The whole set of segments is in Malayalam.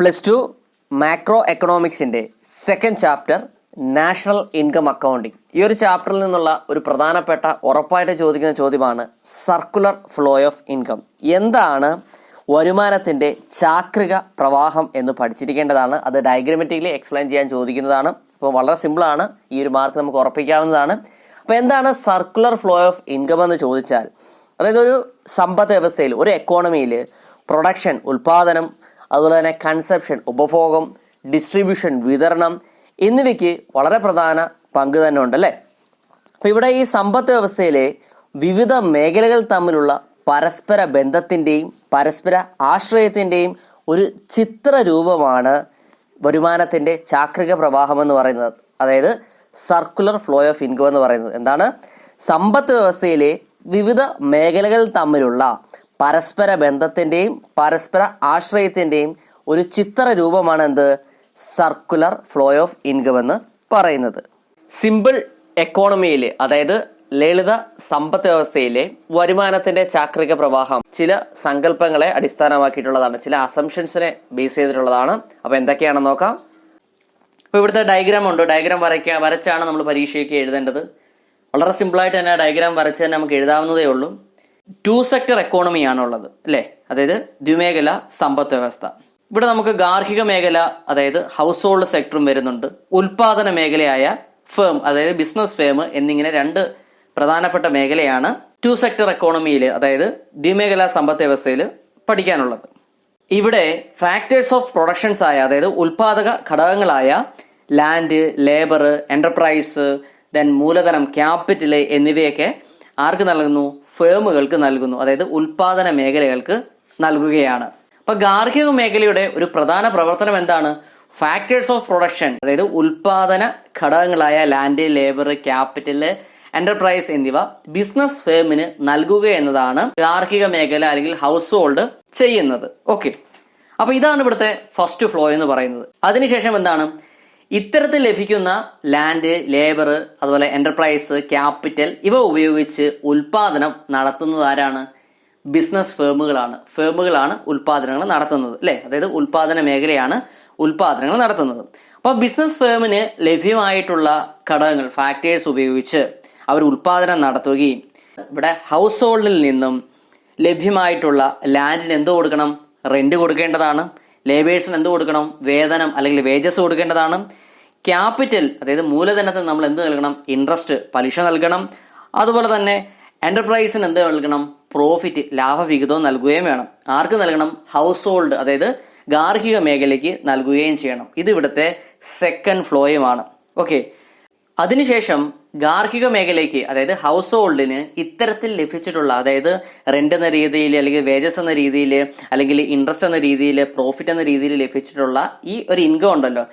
പ്ലസ് ടു മാക്രോ എക്കണോമിക്സിൻ്റെ second chapter national income accounting. ഈ ഒരു ചാപ്റ്ററിൽ നിന്നുള്ള ഒരു പ്രധാനപ്പെട്ട ഉറപ്പായിട്ട് ചോദിക്കുന്ന ചോദ്യമാണ് സർക്കുലർ ഫ്ലോ ഓഫ് ഇൻകം. എന്താണ് വരുമാനത്തിൻ്റെ ചാക്രിക പ്രവാഹം എന്ന് പഠിച്ചിരിക്കേണ്ടതാണ്. അത് ഡയഗ്രമാറ്റിക്കലി എക്സ്പ്ലെയിൻ ചെയ്യാൻ ചോദിക്കുന്നതാണ്. അപ്പോൾ വളരെ സിമ്പിളാണ്, ഈ ഒരു മാർക്ക് നമുക്ക് ഉറപ്പിക്കാവുന്നതാണ്. അപ്പോൾ എന്താണ് സർക്കുലർ ഫ്ലോ ഓഫ് ഇൻകം എന്ന് ചോദിച്ചാൽ, അതായത് ഒരു സമ്പദ് വ്യവസ്ഥയിൽ, ഒരു എക്കോണമിയിൽ പ്രൊഡക്ഷൻ ഉൽപാദനം, അതുപോലെ തന്നെ കൺസപ്ഷൻ ഉപഭോഗം, ഡിസ്ട്രിബ്യൂഷൻ വിതരണം എന്നിവയ്ക്ക് വളരെ പ്രധാന പങ്ക് തന്നെ ഉണ്ടല്ലേ. അപ്പോൾ ഇവിടെ ഈ സമ്പദ് വ്യവസ്ഥയിലെ വിവിധ മേഖലകൾ തമ്മിലുള്ള പരസ്പര ബന്ധത്തിൻ്റെയും പരസ്പര ആശ്രയത്തിൻ്റെയും ഒരു ചിത്രരൂപമാണ് വരുമാനത്തിൻ്റെ ചാക്രിക പ്രവാഹം എന്ന് പറയുന്നത്. അതായത് സർക്കുലർ ഫ്ലോ ഓഫ് ഇൻകം എന്ന് പറയുന്നത് എന്താണ്? സമ്പദ് വ്യവസ്ഥയിലെ വിവിധ മേഖലകൾ തമ്മിലുള്ള പരസ്പര ബന്ധത്തിൻ്റെയും പരസ്പര ആശ്രയത്തിൻ്റെയും ഒരു ചിത്രരൂപമാണ് എന്ത്? സർക്കുലർ ഫ്ലോ ഓഫ് ഇൻകം എന്ന് പറയുന്നത്. സിമ്പിൾ എക്കോണമിയിൽ, അതായത് ലളിത സമ്പദ് വ്യവസ്ഥയിലെ വരുമാനത്തിന്റെ ചാക്രിക പ്രവാഹം ചില സങ്കല്പങ്ങളെ അടിസ്ഥാനമാക്കിയിട്ടുള്ളതാണ്, ചില അസംഷൻസിനെ ബേസ് ചെയ്തിട്ടുള്ളതാണ്. അപ്പൊ എന്തൊക്കെയാണെന്ന് നോക്കാം. ഇപ്പൊ ഇവിടുത്തെ ഡയഗ്രാം ഉണ്ട്. ഡയഗ്രാം വരച്ചാണ് നമ്മൾ പരീക്ഷയ്ക്ക് എഴുതേണ്ടത്. വളരെ സിമ്പിളായിട്ട് തന്നെ ഡയഗ്രാം വരച്ച് തന്നെ നമുക്ക് എഴുതാവുന്നതേ ഉള്ളൂ. 2 സെക്ടർ എക്കോണമിയാണുള്ളത് അല്ലേ, അതായത് ദ്വിമേഖല സമ്പദ് വ്യവസ്ഥ. ഇവിടെ നമുക്ക് ഗാർഹിക മേഖല, അതായത് ഹൗസ് ഹോൾഡ് സെക്ടറും വരുന്നുണ്ട്. ഉൽപാദന മേഖലയായ ഫേം, അതായത് ബിസിനസ് ഫേം എന്നിങ്ങനെ 2 പ്രധാനപ്പെട്ട മേഖലയാണ് 2 സെക്ടർ എക്കോണമിയിൽ, അതായത് ദ്വിമേഖല സമ്പദ് വ്യവസ്ഥയിൽ പഠിക്കാനുള്ളത്. ഇവിടെ ഫാക്ടേഴ്സ് ഓഫ് പ്രൊഡക്ഷൻസ് ആയ, അതായത് ഉൽപാദക ഘടകങ്ങളായ ലാൻഡ്, ലേബർ, എന്റർപ്രൈസ്, ദെൻ മൂലധനം, ക്യാപിറ്റൽ എന്നിവയൊക്കെ ആർക്ക് നൽകുന്നു? ഫേമുകൾക്ക് നൽകുന്നു, അതായത് ഉൽപാദന മേഖലകൾക്ക് നൽകുകയാണ്. അപ്പൊ ഗാർഹിക മേഖലയുടെ ഒരു പ്രധാന പ്രവർത്തനം എന്താണ്? ഫാക്ടേഴ്സ് ഓഫ് പ്രൊഡക്ഷൻ, അതായത് ഉൽപാദന ഘടകങ്ങളായ ലാൻഡ്, ലേബർ, ക്യാപിറ്റൽ, എന്റർപ്രൈസ് എന്നിവ ബിസിനസ് ഫേമിന് നൽകുക എന്നതാണ് ഗാർഹിക മേഖല അല്ലെങ്കിൽ ഹൗസ് ഹോൾഡ് ചെയ്യുന്നത്. ഓക്കെ, അപ്പൊ ഇതാണ് ഇവിടുത്തെ ഫസ്റ്റ് ഫ്ലോ എന്ന് പറയുന്നത്. അതിനുശേഷം എന്താണ്? ഇത്തരത്തിൽ ലഭിക്കുന്ന ലാൻഡ്, ലേബർ, അതുപോലെ എന്റർപ്രൈസ്, ക്യാപിറ്റൽ ഇവ ഉപയോഗിച്ച് ഉൽപാദനം നടത്തുന്നത് ആരാണ്? ബിസിനസ് ഫേമുകളാണ് ഉൽപാദനങ്ങൾ നടത്തുന്നത് അല്ലെ. അതായത് ഉൽപാദന മേഖലയാണ് ഉൽപാദനങ്ങൾ നടത്തുന്നത്. അപ്പൊ ബിസിനസ് ഫേമിന് ലഭ്യമായിട്ടുള്ള ഘടകങ്ങൾ, ഫാക്ടേഴ്സ് ഉപയോഗിച്ച് അവർ ഉൽപാദനം നടത്തുകയും ഇവിടെ ഹൗസ് ഹോൾഡിൽ നിന്നും ലഭ്യമായിട്ടുള്ള ലാൻഡിന് എന്ത് കൊടുക്കണം? റെന്റ് കൊടുക്കേണ്ടതാണ്. ലേബേഴ്സിന് എന്ത് കൊടുക്കണം? വേതനം അല്ലെങ്കിൽ വേജസ് കൊടുക്കേണ്ടതാണ്. ക്യാപിറ്റൽ, അതായത് മൂലധനത്തിന് നമ്മൾ എന്ത് നൽകണം? ഇൻട്രസ്റ്റ്, പലിശ നൽകണം. അതുപോലെ തന്നെ എന്റർപ്രൈസിന് എന്ത് നൽകണം? പ്രോഫിറ്റ്, ലാഭവിഹിതവും നൽകുകയും വേണം. ആർക്ക് നൽകണം? ഹൗസ് ഹോൾഡ്, അതായത് ഗാർഹിക മേഖലയ്ക്ക് നൽകുകയും ചെയ്യണം. ഇത് ഇവിടുത്തെ സെക്കൻഡ് ഫ്ലോയുമാണ്. ഓക്കെ, അതിനുശേഷം ഗാർഹിക മേഖലയ്ക്ക്, അതായത് ഹൗസ് ഹോൾഡിന് ഇത്തരത്തിൽ ലഭിച്ചിട്ടുള്ള, അതായത് റെന്റ് എന്ന രീതിയിൽ അല്ലെങ്കിൽ വേജസ് എന്ന രീതിയിൽ അല്ലെങ്കിൽ ഇൻട്രസ്റ്റ് എന്ന രീതിയിൽ, പ്രോഫിറ്റ് എന്ന രീതിയിൽ ലഭിച്ചിട്ടുള്ള ഈ ഒരു ഇൻകം ഉണ്ടല്ലോ,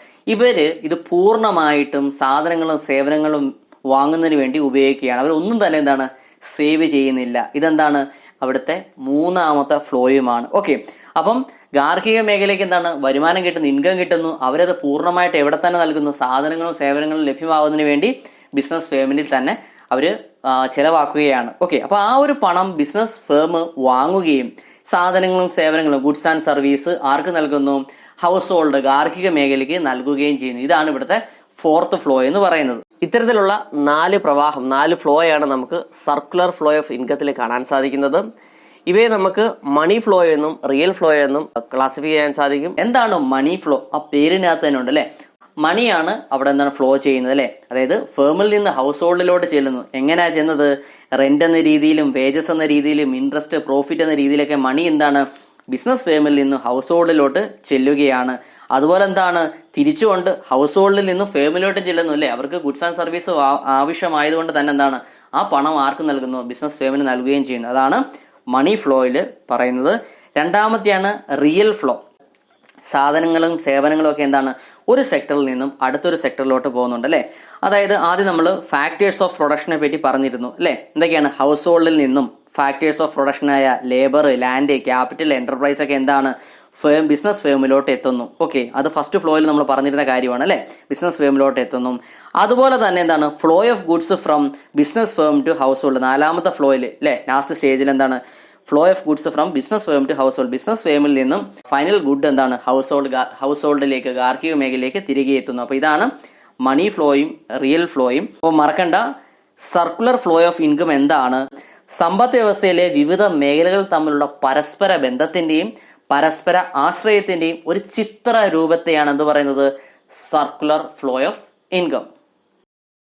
ഇത് പൂർണ്ണമായിട്ടും സാധനങ്ങളും സേവനങ്ങളും വാങ്ങുന്നതിന് വേണ്ടി ഉപയോഗിക്കുകയാണ്. അവരൊന്നും തന്നെ എന്താണ് സേവ് ചെയ്യുന്നില്ല. ഇതെന്താണ്? അവിടുത്തെ മൂന്നാമത്തെ ഫ്ലോയുമാണ്. ഓക്കെ, അപ്പം ഗാർഹിക മേഖലയ്ക്ക് എന്താണ്? വരുമാനം കിട്ടുന്നു, ഇൻകം കിട്ടുന്നു. അവരത് പൂർണ്ണമായിട്ട് എവിടെ തന്നെ നൽകുന്നു? സാധനങ്ങളും സേവനങ്ങളും ലഭ്യമാവുന്നതിന് വേണ്ടി ബിസിനസ് ഫേമിൽ തന്നെ അവര് ചെലവാക്കുകയാണ്. ഓക്കെ, അപ്പൊ ആ ഒരു പണം ബിസിനസ് ഫേം വാങ്ങുകയും സാധനങ്ങളും സേവനങ്ങളും, ഗുഡ്സ് ആൻഡ് സർവീസ് ആർക്ക് നൽകുന്നു? ഹൗസ് ഹോൾഡ്, ഗാർഹിക മേഖലയ്ക്ക് നൽകുകയും ചെയ്യുന്നു. ഇതാണ് ഇവിടുത്തെ ഫോർത്ത് ഫ്ലോ എന്ന് പറയുന്നത്. ഇത്തരത്തിലുള്ള 4 ഫ്ലോയാണ് നമുക്ക് സർക്കുലർ ഫ്ലോ ഓഫ് ഇൻകത്തിൽ കാണാൻ സാധിക്കുന്നത്. ഇവയെ നമുക്ക് മണി ഫ്ലോ എന്നും റിയൽ ഫ്ലോ എന്നും ക്ലാസിഫൈ ചെയ്യാൻ സാധിക്കും. എന്താണ് മണി ഫ്ലോ? ആ പേരിനകത്ത് തന്നെ ഉണ്ട് അല്ലെ. മണിയാണ് അവിടെ എന്താണ് ഫ്ലോ ചെയ്യുന്നത് അല്ലെ. അതായത് ഫേമിൽ നിന്ന് ഹൗസ് ഹോൾഡിലോട്ട് ചെല്ലുന്നു. എങ്ങനെയാ ചെന്നത്? റെന്റ് എന്ന രീതിയിലും വേജസ് എന്ന രീതിയിലും ഇൻട്രസ്റ്റ്, പ്രോഫിറ്റ് എന്ന രീതിയിലൊക്കെ മണി എന്താണ്? ബിസിനസ് ഫേമിൽ നിന്ന് ഹൗസ് ഹോൾഡിലോട്ട് ചെല്ലുകയാണ്. അതുപോലെ എന്താണ്? തിരിച്ചുകൊണ്ട് ഹൗസ് ഹോൾഡിൽ നിന്ന് ഫേമിലോട്ട് ചെല്ലുന്നു അല്ലെ. അവർക്ക് ഗുഡ്സ് ആൻഡ് സർവീസ് ആവശ്യമായതുകൊണ്ട് തന്നെ എന്താണ്? ആ പണം ആർക്ക് നൽകുന്നു? ബിസിനസ് ഫേമിന് നൽകുകയും ചെയ്യുന്നു. അതാണ് മണി ഫ്ലോയിൽ പറയുന്നത്. രണ്ടാമത്തെയാണ് റിയൽ ഫ്ലോ. സാധനങ്ങളും സേവനങ്ങളും ഒക്കെ എന്താണ്? ഒരു സെക്ടറിൽ നിന്നും അടുത്തൊരു സെക്ടറിലോട്ട് പോകുന്നുണ്ട് അല്ലെ. അതായത് ആദ്യം നമ്മൾ ഫാക്ടേഴ്സ് ഓഫ് പ്രൊഡക്ഷനെ പറ്റി പറഞ്ഞിരുന്നു അല്ലെ. എന്തൊക്കെയാണ്? ഹൗസ് ഹോൾഡിൽ നിന്നും ഫാക്ടേഴ്സ് ഓഫ് പ്രൊഡക്ഷനായ ലേബർ, ലാൻഡ്, ക്യാപിറ്റൽ, എന്റർപ്രൈസ് ഒക്കെ എന്താണ്? ബിസിനസ് ഫേമിലോട്ട് എത്തുന്നു. ഓക്കെ, അത് ഫസ്റ്റ് ഫ്ലോയിൽ നമ്മൾ പറഞ്ഞിരുന്ന കാര്യമാണ് അല്ലെ. ബിസിനസ് ഫേമിലോട്ട് എത്തുന്നു. അതുപോലെ തന്നെ എന്താണ്? Flow of goods from business firm to household. 4ാമത്തെ ഫ്ലോയിൽ അല്ലെ, ലാസ്റ്റ് സ്റ്റേജിൽ എന്താണ്? Flow of goods from business firm to household. Business ഫേമിൽ നിന്നും ഫൈനൽ ഗുഡ് എന്താണ് ഹൗസ് ഹോൾഡിലേക്ക്, ഗാർഹിക മേഖലയിലേക്ക് തിരികെ എത്തുന്നു. അപ്പോൾ ഇതാണ് മണി ഫ്ലോയും റിയൽ ഫ്ലോയും. അപ്പോൾ മറക്കണ്ട, സർക്കുലർ ഫ്ലോ ഓഫ് ഇൻകം എന്താണ്? സമ്പദ് വ്യവസ്ഥയിലെ വിവിധ മേഖലകൾ തമ്മിലുള്ള പരസ്പര ബന്ധത്തിന്റെയും പരസ്പര ആശ്രയത്തിന്റെയും ഒരു ചിത്ര രൂപത്തെയാണ് എന്ത് പറയുന്നത്? Circular flow of income.